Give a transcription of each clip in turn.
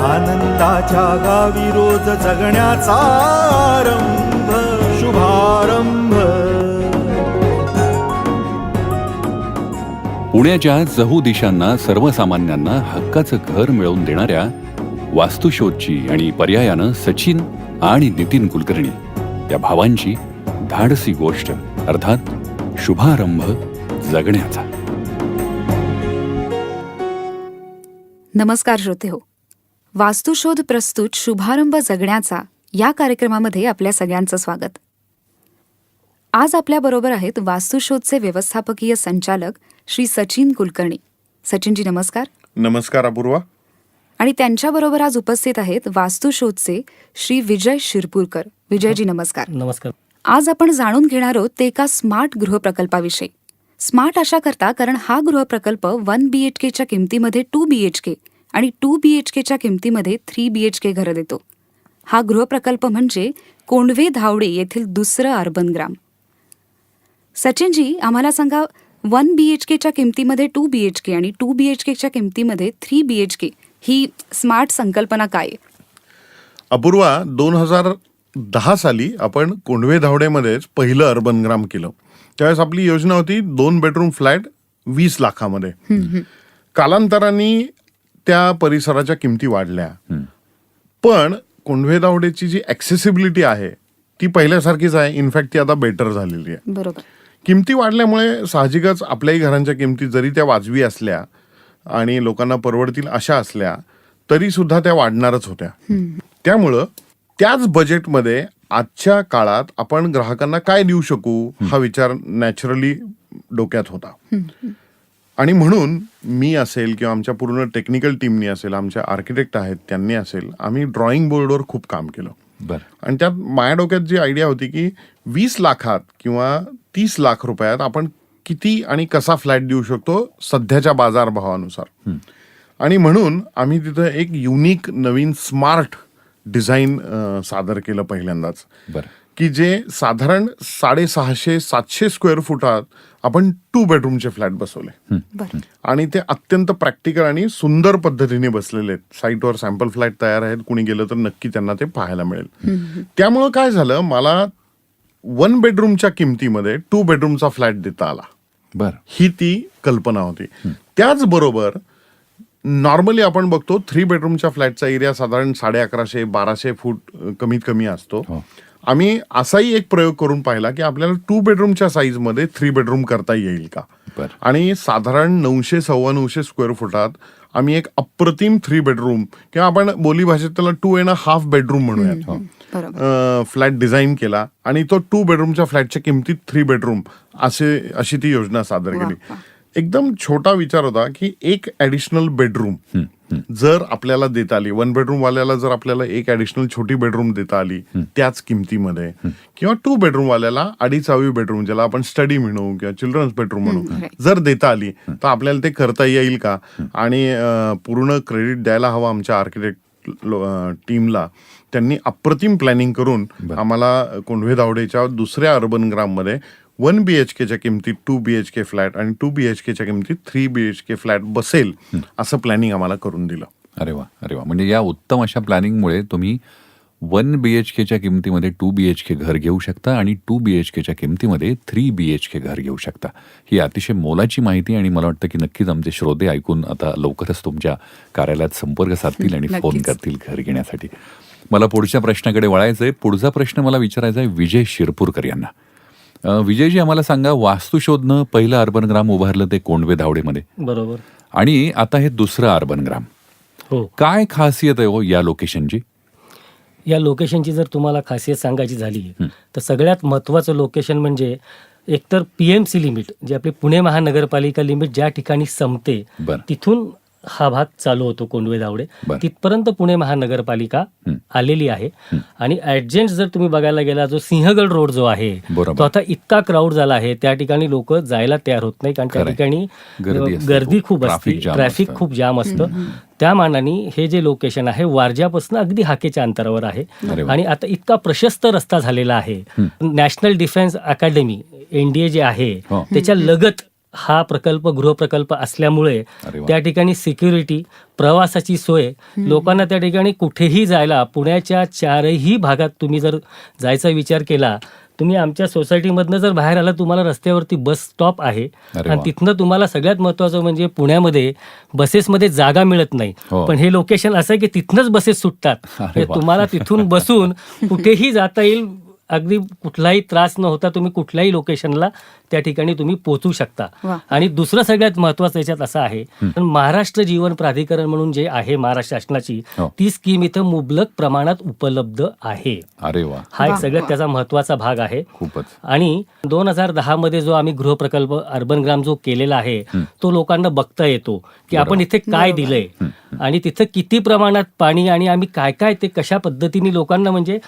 आनंदाच्या गावी रोज जगण्याचा आरंभ शुभारंभ. पुण्याच्या चहू दिशांना सर्वसामान्यांना हक्काचं घर मिळवून देणाऱ्या वास्तुशोधची आणि पर्यायानं सचिन आणि नितीन कुलकर्णी या भावांची धाडसी गोष्ट अर्थात शुभारंभ जगण्याचा. नमस्कार श्रोतेहो, वास्तुशोध प्रस्तुत शुभारंभ जगण्याचा या कार्यक्रमामध्ये आपल्या सगळ्यांचं स्वागत. आज आपल्याबरोबर आहेत वास्तुशोधचे व्यवस्थापकीय संचालक श्री सचिन कुलकर्णी. सचिनजी नमस्कार. नमस्कार अपूर्वा. आणि त्यांच्याबरोबर आज उपस्थित आहेत वास्तुशोधचे श्री विजय शिरपूरकर. विजयजी नमस्कार. नमस्कार. आज आपण जाणून घेणार आहोत ते एका स्मार्ट गृहप्रकल्पाविषयी. स्मार्ट अशा करता कारण हा गृहप्रकल्प 1 BHKच्या किमतीमध्ये 2 BHK आणि 2 BHKच्या किमतीमध्ये 3 BHK घरं देतो. हा गृहप्रकल्प म्हणजे कोंढवे धावडे येथील दुसरं अर्बन ग्राम. सचिनजी आम्हाला सांगा, 1 BHKच्या किमतीमध्ये 2 BHK आणि 2 BHKच्या किमतीमध्ये 3 BHK ही स्मार्ट संकल्पना काय? अपूर्वा, 2010 साली आपण कोंढवे धावडेमध्येच पहिलं अर्बन ग्राम केलं. त्यावेळेस आपली योजना होती 2 बेडरूम फ्लॅट 20 लाखामध्ये. कालांतराने त्या परिसराच्या किमती वाढल्या, पण कोंढवे धावडेची जी ॲक्सेसिबिलिटी आहे ती पहिल्यासारखीच आहे. इनफॅक्ट ती आता बेटर झालेली आहे. बरोबर. किमती वाढल्यामुळे साहजिकच आपल्याही घरांच्या किमती जरी त्या वाजवी असल्या आणि लोकांना परवडतील अशा असल्या तरी सुद्धा त्या वाढणारच होत्या. त्यामुळं त्याच बजेटमध्ये आजच्या काळात आपण ग्राहकांना काय देऊ शकू हा विचार नॅचरली डोक्यात होता. आणि म्हणून मी असेल किंवा आमच्या पूर्ण टेक्निकल टीमनी असेल, आमच्या आर्किटेक्ट आहेत त्यांनी असेल, आम्ही ड्रॉइंग बोर्डवर खूप काम केलं. आणि त्यात माझ्या डोक्यात जी आयडिया होती की 20 लाखात किंवा 30 लाख रुपयात आपण किती आणि कसा फ्लॅट देऊ शकतो सध्याच्या बाजारभावानुसार. आणि म्हणून आम्ही तिथं एक युनिक नवीन स्मार्ट डिझाईन सादर केलं पहिल्यांदाच, की जे साधारण 650-700 स्क्वेअर फुटात आपण 2 बेडरूमचे फ्लॅट बसवले. आणि ते अत्यंत प्रॅक्टिकल आणि सुंदर पद्धतीने बसलेले आहेत. साईटवर सॅम्पल फ्लॅट तयार आहेत, कुणी गेलं तर नक्की त्यांना ते पाहायला मिळेल. त्यामुळं काय झालं, मला 1 बेडरूमच्या किमतीमध्ये 2 बेडरूमचा फ्लॅट देता आला. ही ती कल्पना होती. त्याचबरोबर नॉर्मली आपण बघतो 3 बेडरूमच्या फ्लॅटचा एरिया साधारण 1150-1200 फूट कमीत कमी असतो. आम्ही असाही एक प्रयोग करून पाहिला की आपल्याला 2 बेडरूमच्या साईजमध्ये 3 बेडरूम करता येईल का. आणि साधारण 900-950 स्क्वेअर फुटात आम्ही एक अप्रतिम 3 बेडरूम किंवा आपण बोली भाषेत त्याला 2.5 बेडरूम म्हणूयात फ्लॅट डिझाईन केला. आणि तो 2 बेडरूमच्या फ्लॅटच्या किमतीत 3 बेडरूम अशी ती योजना सादर केली. एकदम छोटा विचार होता की एक ॲडिशनल बेडरूम जर आपल्याला देता आली, 1 बेडरूम वाल्याला जर आपल्याला एक ॲडिशनल छोटी बेडरूम देता आली त्याच किमतीमध्ये, किंवा 2 बेडरूम वाल्याला 2.5 बेडरूम ज्याला आपण स्टडी म्हणू किंवा चिल्ड्रन्स बेडरूम म्हणू जर देता आली तर आपल्याला ते करता येईल का. आणि पूर्ण क्रेडिट द्यायला हवं आमच्या आर्किटेक्ट टीमला. त्यांनी अप्रतिम प्लॅनिंग करून आम्हाला कोंढवे धावडेच्या दुसऱ्या अर्बन ग्राममध्ये 1 BHKच्या किमतीत 2 BHK फ्लॅट आणि 2 BHKच्या किमतीत 3 BHK फ्लॅट बसेल असं प्लॅनिंग आम्हाला करून दिलं. अरे वा, अरे वा. म्हणजे या उत्तम अशा प्लॅनिंगमुळे तुम्ही 1 BHKच्या किमतीमध्ये 2 BHK घर घेऊ शकता आणि 2 BHKच्या किमतीमध्ये 3 BHK घर घेऊ शकता. ही अतिशय मोलाची माहिती आणि मला वाटतं की नक्कीच आमचे श्रोते ऐकून आता लवकरच तुमच्या कार्यालयात संपर्क साधतील आणि फोन करतील घर घेण्यासाठी. मला पुढच्या प्रश्नाकडे वळायचंय. पुढचा प्रश्न मला विचारायचा आहे विजय शिरपूरकर यांना. विजयजी आम्हाला सांगा, वास्तुशोधनं पहिलं अर्बन ग्राम उभारलं ते कोंढवे धावडेमध्ये, बरोबर, आणि आता हे दुसरं अर्बन ग्राम. काय खासियत आहे हो या लोकेशनची? या लोकेशनची जर तुम्हाला खासियत सांगायची झाली तर सगळ्यात महत्त्वाचं लोकेशन म्हणजे एकतर PMC लिमिट, जे आपली पुणे महानगरपालिका लिमिट ज्या ठिकाणी संपते तिथून हा भाग चालू होतो कोंढवे धावडे, तिथपर्यंत पुणे महानगरपालिका आलेली आहे. आणि ऍडजंट जर तुम्ही बघायला गेला, जो सिंहगड रोड जो आहे तो आता इतका क्राऊड झाला आहे, त्या ठिकाणी लोक जायला तयार होत नाही, कारण त्या ठिकाणी गर्दी खूप असते, ट्रॅफिक खूप जाम असतं. त्या मानाने हे जे लोकेशन आहे वारज्यापासून अगदी हाकेच्या अंतरावर आहे. आणि आता इतका प्रशस्त रस्ता झालेला आहे. नॅशनल डिफेन्स अकॅडमी NDA जे आहे त्याच्या लगत हा प्रकल्प गृहप्रकल्प असल्यामुळे अरे वा. त्या ठिकाणी सिक्युरिटी, प्रवासाची सोय, लोकांना त्या ठिकाणी कुठेही जायला पुण्याच्या 4ही भागात तुम्ही जर जायचा विचार केला, तुम्ही आमच्या सोसायटीमधनं जर बाहेर आला, तुम्हाला रस्त्यावरती बस स्टॉप आहे अरे आणि वा. तिथनं तुम्हाला सगळ्यात महत्त्वाचं म्हणजे पुण्यामध्ये बसेसमध्ये जागा मिळत नाही, हो. पण हे लोकेशन असं आहे की तिथनंच बसेस सुटतात. अरे म्हणजे वा. तुम्हाला तिथून बसून कुठेही जाता येईल, अगदी कुठलाही त्रास न होता तुम्ही कुठल्याही लोकेशनला त्या ठिकाणी तुम्ही पोहोचू शकता. वा. आणि दुसरं सगळ्यात महत्वाचं याच्यात असं आहे, महाराष्ट्र जीवन प्राधिकरण म्हणून जे आहे महाराष्ट्र शासनाची, हो. ती स्कीम इथं मुबलक प्रमाणात उपलब्ध आहे. अरे वा, हा एक वा, सगळ्यात वा. त्याचा महत्वाचा भाग आहे. खूपच. आणि 2010 मध्ये जो आम्ही गृहप्रकल्प अर्बन ग्राम जो केलेला आहे, तो लोकांना बघता येतो की आपण इथे काय दिलंय आणि तिथं किती प्रमाणात पाणी आणि आम्ही काय काय ते कशा पद्धतीने लोकांना म्हणजे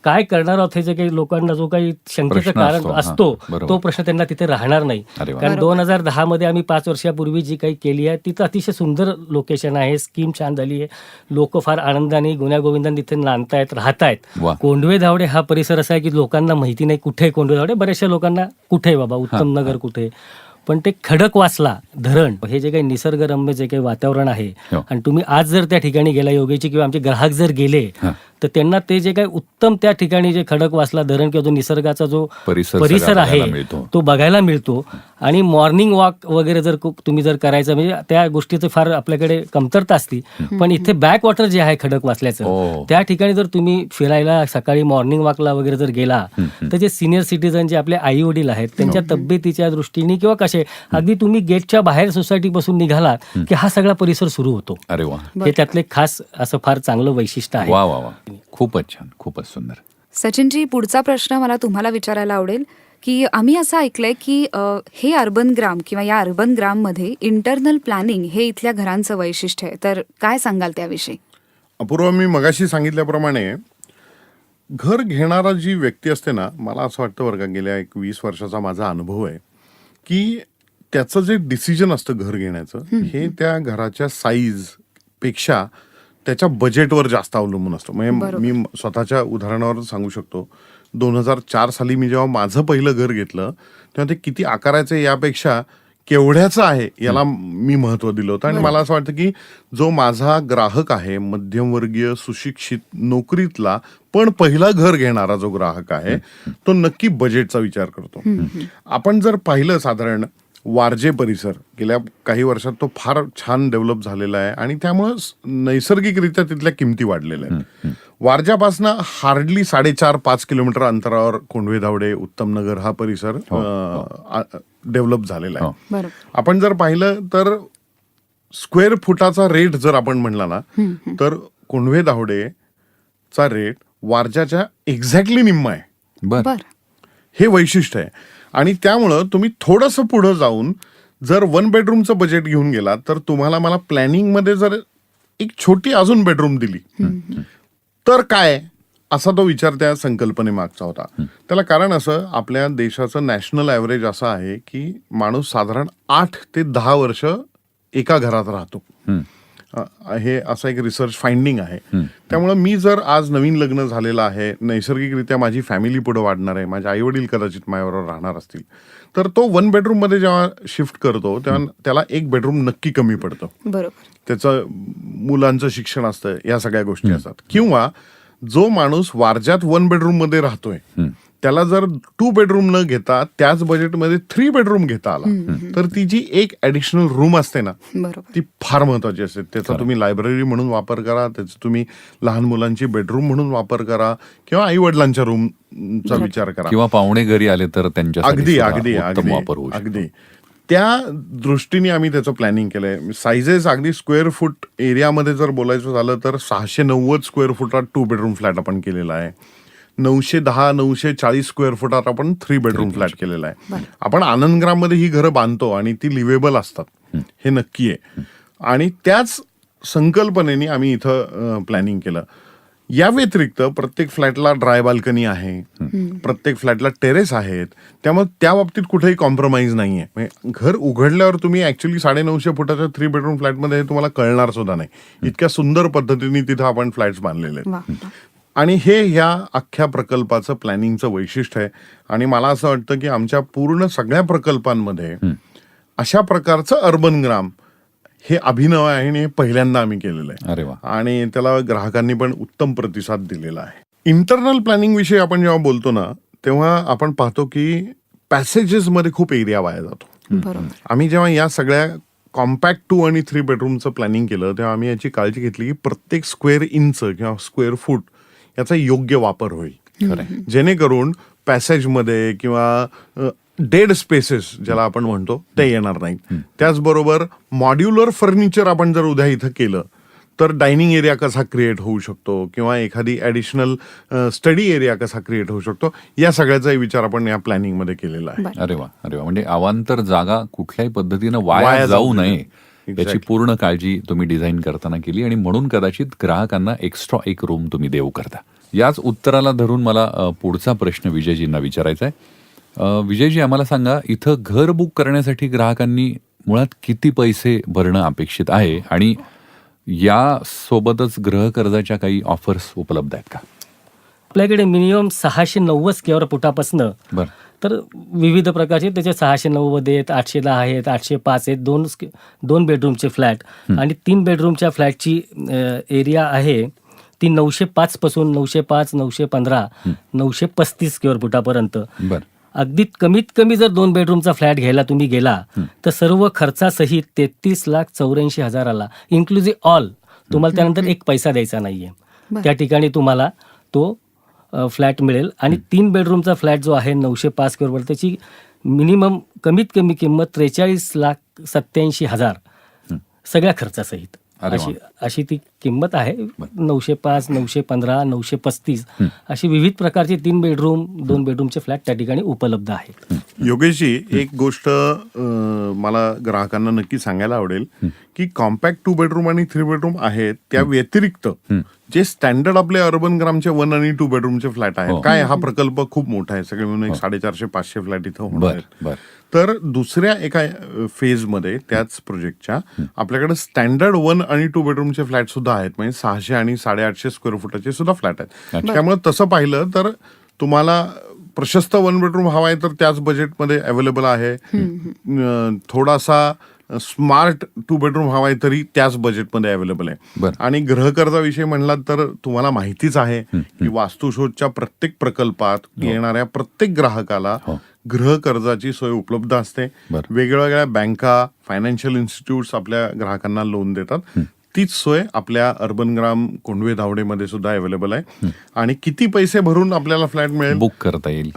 काय करणार आहोत हे जे काही लोकांना जो काही शंकेचं प्रश्न कारण असतो, असतो, हां, बरोबर. तो प्रश्न त्यांना तिथे राहणार नाही. अरे वा. कारण 2010 मध्ये आम्ही 5 वर्षापूर्वी जी काही केली आहे तिथं अतिशय सुंदर लोकेशन आहे, स्कीम छान झाली आहे, लोक फार आनंदाने गुण्यागोविंदाने तिथे नांदतायत, राहतायत. वा. कोंढवे धावडे हा परिसर असा आहे की लोकांना माहिती नाही कुठे आहे कोंढवे धावडे, बऱ्याचशा लोकांना कुठे आहे बाबा उत्तम नगर कुठे आहे. पण ते खडकवासला धरण हे जे काही निसर्गरम्य जे काही वातावरण आहे, हो. आणि तुम्ही आज जर त्या ठिकाणी गेला योगेची किंवा आमचे ग्राहक जर गेले, तर त्यांना ते जे काही उत्तम त्या ठिकाणी जे खडकवासला धरण किंवा जो निसर्गाचा जो परिसर परिसर सगळा आहे बघायला मिळतो. तो बघायला मिळतो. आणि मॉर्निंग वॉक वगैरे जर तुम्ही जर करायचं म्हणजे त्या गोष्टीचं फार आपल्याकडे कमतरता असती, पण इथे बॅक वॉटर जे आहे हो. खडकवासल्याचं, त्या ठिकाणी जर तुम्ही फिरायला सकाळी मॉर्निंग वॉकला वगैरे जर गेला, तर जे सिनियर सिटीजन जे आपले आई वडील आहेत त्यांच्या तब्येतीच्या दृष्टीने किंवा कसे, अगदी तुम्ही गेटच्या बाहेर सोसायटी पासून निघाला की हा सगळा परिसर सुरू होतो. अरे वा, हे त्यातले खास असं फार चांगलं वैशिष्ट्य आहे. वा वा वा, खूपच छान, खूपच सुंदर. सचिनजी, पुढचा प्रश्न मला तुम्हाला विचारायला आवडेल की आम्ही असं ऐकलंय की हे अर्बन ग्राम किंवा या अर्बन ग्राममध्ये इंटरनल प्लॅनिंग हे इथल्या घरांचं वैशिष्ट्य आहे, तर काय सांगाल त्याविषयी? अपूर्व, मी मगाशी सांगितल्याप्रमाणे घर घेणारा जी व्यक्ती असते ना, मला असं वाटतं बरं का, गेल्या 20 वर्षाचा माझा अनुभव आहे की त्याचं जे डिसिजन असतं घर घेण्याचं, हे त्या घराच्या साईज पेक्षा त्याच्या बजेटवर जास्त अवलंबून असतं. म्हणजे मी स्वतःच्या उदाहरणावर सांगू शकतो, 2004 साली मी जेव्हा माझं पहिलं घर घेतलं तेव्हा ते किती आकाराचं आहे यापेक्षा केवढ्याचं आहे याला मी महत्व दिलं होतं. आणि मला असं वाटतं की जो माझा ग्राहक आहे, मध्यमवर्गीय सुशिक्षित नोकरीतला पण पहिला घर घेणारा जो ग्राहक आहे, तो नक्की बजेटचा विचार करतो. आपण जर पाहिलं, साधारण वारजे परिसर गेल्या काही वर्षात तो फार छान डेव्हलप झालेला आहे आणि त्यामुळं नैसर्गिकरित्या तिथल्या किमती वाढलेल्या आहेत. वारजापासनं हार्डली 4.5-5 किलोमीटर अंतरावर कोंढवे धावडे, उत्तम नगर हा परिसर डेव्हलप झालेला आहे. बरोबर. आपण जर पाहिलं तर स्क्वेअर फुटाचा रेट जर आपण म्हणला ना, तर कोंढवे धावडेचा रेट वारजाच्या एक्झॅक्टली निम्मा आहे. बर, हे वैशिष्ट्य आहे. आणि त्यामुळं तुम्ही थोडंसं पुढं जाऊन जर 1 बेडरूमचं बजेट घेऊन गेला तर तुम्हाला मला प्लॅनिंगमध्ये जर एक छोटी अजून बेडरूम दिली तर काय, असा तो विचार त्या संकल्पनेमागचा होता. त्याला कारण असं, आपल्या देशाचं नॅशनल ॲव्हरेज असं आहे की माणूस साधारण 8 ते 10 वर्ष एका घरात राहतो. हे असं एक रिसर्च फाइंडिंग आहे. त्यामुळं मी जर आज नवीन लग्न झालेलं आहे, नैसर्गिकरित्या माझी फॅमिली पुढे वाढणार आहे, माझे आई वडील कदाचित माझ्याबरोबर राहणार असतील, तर तो 1 बेडरूम मध्ये जेव्हा शिफ्ट करतो तेव्हा त्याला 1 बेडरूम नक्की कमी पडतं. बरोबर. त्याचं मुलांचं शिक्षण असतं, या सगळ्या गोष्टी असतात. किंवा जो माणूस वारज्यात 1 बेडरूम मध्ये राहतोय त्याला जर 2 बेडरूम न घेता त्याच बजेटमध्ये 3 बेडरूम घेता आला तर ती जी एक ऍडिशनल रूम असते ना, बरोबर. ती फार महत्वाची असते. त्याचा तुम्ही लायब्ररी म्हणून वापर करा, त्याचा तुम्ही लहान मुलांची बेडरूम म्हणून वापर करा, किंवा आई वडिलांच्या रूमचा विचार करा, किंवा पाहुणे घरी आले तर त्यांच्या अगदी अगदी उत्तम वापर होऊ शकतो. अगदी त्या दृष्टीने आम्ही त्याचं प्लॅनिंग केलंय. सायझेस अगदी स्क्वेअर फूट एरियामध्ये जर बोलायचं झालं तर 690 स्क्वेअर फुटात 2 बेडरूम फ्लॅट आपण केलेला आहे. 910-940 स्क्वेअर फुटात आपण 3 बेडरूम फ्लॅट केलेला आहे. आपण आनंदग्राममध्ये ही घरं बांधतो आणि ती लिव्हेबल असतात, हे नक्की आहे. आणि त्याच संकल्पनेने आम्ही इथं प्लॅनिंग केलं. या व्यतिरिक्त प्रत्येक फ्लॅटला ड्राय बाल्कनी आहे, प्रत्येक फ्लॅटला टेरेस आहेत, त्यामुळे त्या बाबतीत कुठेही कॉम्प्रोमाइज नाहीये. म्हणजे घर उघडल्यावर तुम्ही ऍक्च्युली 950 फुटाच्या 3 बेडरूम फ्लॅटमध्ये हे तुम्हाला कळणार सुद्धा नाही, इतक्या सुंदर पद्धतीने तिथं आपण फ्लॅट्स बांधलेले आहेत. आणि हे ह्या अख्ख्या प्रकल्पाचं प्लॅनिंगचं वैशिष्ट्य आहे. आणि मला असं वाटतं की आमच्या पूर्ण सगळ्या प्रकल्पांमध्ये अशा प्रकारचं अर्बन ग्राम हे अभिनव आहे आणि हे पहिल्यांदा आम्ही केलेलं आहे. अरे वा. आणि त्याला ग्राहकांनी पण उत्तम प्रतिसाद दिलेला आहे. इंटरनल प्लॅनिंग विषयी आपण जेव्हा बोलतो ना, तेव्हा आपण पाहतो की पॅसेजेस मध्ये खूप एरिया वाया जातो. बरोबर. आम्ही जेव्हा या सगळ्या कॉम्पॅक्ट 2 आणि 3 बेडरूमचं प्लॅनिंग केलं तेव्हा आम्ही याची काळजी घेतली की प्रत्येक स्क्वेअर इंच किंवा स्क्वेअर फूट याचा योग्य वापर होईल, जेणेकरून पॅसेजमध्ये किंवा डेड स्पेसेस ज्याला आपण म्हणतो ते येणार नाहीत. त्याचबरोबर मॉड्युलर फर्निचर आपण जर उद्या इथं केलं तर डायनिंग एरिया कसा क्रिएट होऊ शकतो किंवा एखादी ॲडिशनल स्टडी एरिया कसा क्रिएट होऊ शकतो, या सगळ्याचाही विचार आपण या प्लॅनिंगमध्ये केलेला आहे. अरे वा, अरे वा. म्हणजे अवांतर जागा कुठल्याही पद्धतीनं वाया वाया जाऊ जाऊ नये नये. याची पूर्ण काळजी तुम्ही डिझाईन करताना केली आणि म्हणून कदाचित ग्राहकांना एक्स्ट्रा एक रूम तुम्ही देऊ करता. याच उत्तराला धरून मला पुढचा प्रश्न विजयजींना विचारायचा आहे. विजयजी, आम्हाला सांगा, इथं घर बुक करण्यासाठी ग्राहकांनी मुळात किती पैसे भरणं अपेक्षित आहे आणि या सोबतच गृह कर्जाच्या काही ऑफर्स उपलब्ध आहेत का? आपल्याकडे मिनिमम 690 स्क्वेअर फुटापासनं बरं. तर विविध प्रकारचे त्याचे 690 आहेत, 810 आहेत, 805 आहेत. 2 बेडरूमचे फ्लॅट आणि 3 बेडरूमच्या फ्लॅटची एरिया आहे ती 905 पासून 905, 915, 935 स्क्वेअर फुटापर्यंत. बरं. अगदी कमीत कमी जर 2 बेडरूमचा फ्लॅट घ्यायला तुम्ही गेला तर सर्व खर्चासहित 33,84,000 इन्क्लुझिव्ह ऑल, तुम्हाला त्यानंतर एक पैसा द्यायचा नाहीये. त्या ठिकाणी तुम्हाला तो फ्लॅट मिळेल. आणि 3 बेडरूमचा फ्लॅट जो आहे 905 स्क्वेअर फूट, त्याची मिनिमम कमीत कमी किंमत 43,87,000 सगळ्या खर्चासहित. अरे वा. अशी ती किंमत आहे. 905, 915, 935 अशी विविध प्रकारचे 3 बेडरूम 2 बेडरूमचे फ्लॅट त्या ठिकाणी उपलब्ध आहेत. योगेशजी, एक गोष्ट मला ग्राहकांना नक्की सांगायला आवडेल की कॉम्पॅक्ट 2 बेडरूम आणि 3 बेडरूम आहेत त्या व्यतिरिक्त जे स्टँडर्ड आपले अर्बन ग्रामचे 1 आणि 2 बेडरूमचे फ्लॅट आहेत, काय हा प्रकल्प खूप मोठा आहे, सगळे मिळून 450-500 फ्लॅट इथं होणार आहेत. तर दुसऱ्या एका फेजमध्ये त्याच प्रोजेक्टच्या आपल्याकडे स्टँडर्ड 1 आणि 2 बेडरूमचे फ्लॅट सुद्धा आहेत, म्हणजे 600 आणि 850 स्क्वेअर फुटाचे सुद्धा फ्लॅट आहेत. त्यामुळे तसं पाहिलं तर तुम्हाला प्रशस्त 1 बेडरूम हवा आहे तर त्याच बजेटमध्ये अवेलेबल आहे. थोडासा स्मार्ट 2 बेडरूम हवा आहे तरी त्याच बजेटमध्ये अवेलेबल आहे. आणि गृहकर्जाविषयी म्हणलात तर तुम्हाला माहितीच आहे की वास्तुशोधच्या प्रत्येक प्रकल्पात येणाऱ्या प्रत्येक ग्राहकाला गृह कर्जाची सोय उपलब्ध असते. वेगवेगळ्या बँका, फायनान्शियल इन्स्टिट्यूट्स आपल्या ग्राहकांना लोन देतात. तीच सोय आपल्या अर्बन ग्राम कोंढवे धावडेमध्ये सुद्धा अवेलेबल आहे. आणि किती पैसे भरून आपल्याला फ्लॅट मिळेल, बुक करता येईल?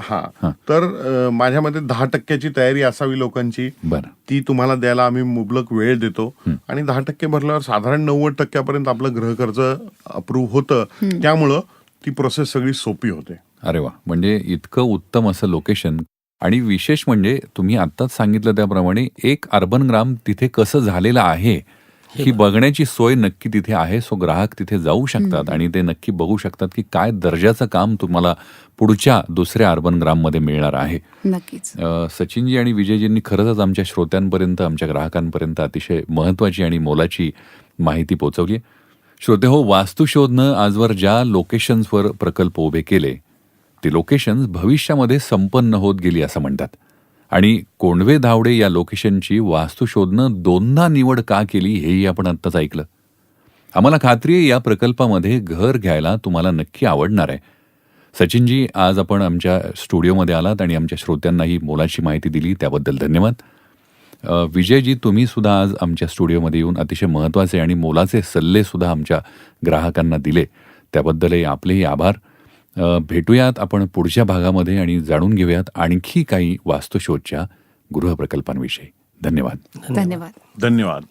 तर माझ्या मते 10% तयारी असावी लोकांची. ती तुम्हाला द्यायला आम्ही मुबलक वेळ देतो. आणि 10% भरल्यावर साधारण 90% आपलं गृह कर्ज अप्रूव्ह होतं. त्यामुळं ती प्रोसेस सगळी सोपी होते. अरे वा, म्हणजे इतकं उत्तम असं लोकेशन. आणि विशेष म्हणजे तुम्ही आत्ताच सांगितलं त्याप्रमाणे एक अर्बन ग्राम तिथे कसं झालेलं आहे ही बघण्याची सोय नक्की तिथे आहे. सो ग्राहक तिथे जाऊ शकतात आणि ते नक्की बघू शकतात की काय दर्जाचं काम तुम्हाला पुढच्या दुसऱ्या अर्बन ग्राममध्ये मिळणार आहे. नक्कीच. सचिनजी आणि विजयजींनी खरंच आमच्या श्रोत्यांपर्यंत, आमच्या ग्राहकांपर्यंत अतिशय महत्त्वाची आणि मोलाची माहिती पोहोचवली. श्रोतेहो, वास्तुशोधनं आजवर ज्या लोकेशन्सवर प्रकल्प उभे केले ती लोकेशन्स भविष्यामध्ये संपन्न होत गेली असं म्हणतात. आणि कोंढवे धावडे या लोकेशनची वास्तुशोधनं 2दा निवड का केली हेही आपण आत्ताच ऐकलं. आम्हाला खात्री आहे या प्रकल्पामध्ये घर घ्यायला तुम्हाला नक्की आवडणार आहे. सचिनजी, आज आपण आमच्या स्टुडिओमध्ये आलात आणि आमच्या श्रोत्यांना ही मोलाची माहिती दिली, त्याबद्दल धन्यवाद. विजयजी, तुम्ही सुद्धा आज आमच्या स्टुडिओमध्ये येऊन अतिशय महत्त्वाचे आणि मोलाचे सल्ले सुद्धा आमच्या ग्राहकांना दिले, त्याबद्दलही आपलेही आभार. भेटूयात आपण पुढच्या भागामध्ये आणि जाणून घेऊयात आणखी काही वास्तुशोधच्या गृहप्रकल्पांविषयी. धन्यवाद. धन्यवाद. धन्यवाद.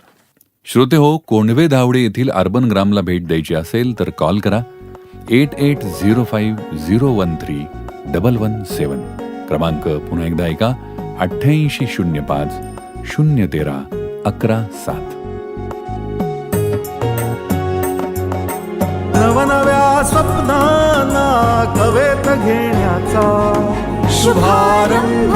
श्रोते हो, कोंढवे धावडे येथील अर्बन ग्रामला भेट द्यायची असेल तर कॉल करा 8805013117. क्रमांक पुन्हा एकदा ऐका 8805-013-11-7. नवनव्या स्वप्नांना कवेत घेण्याचा शुभारंभ.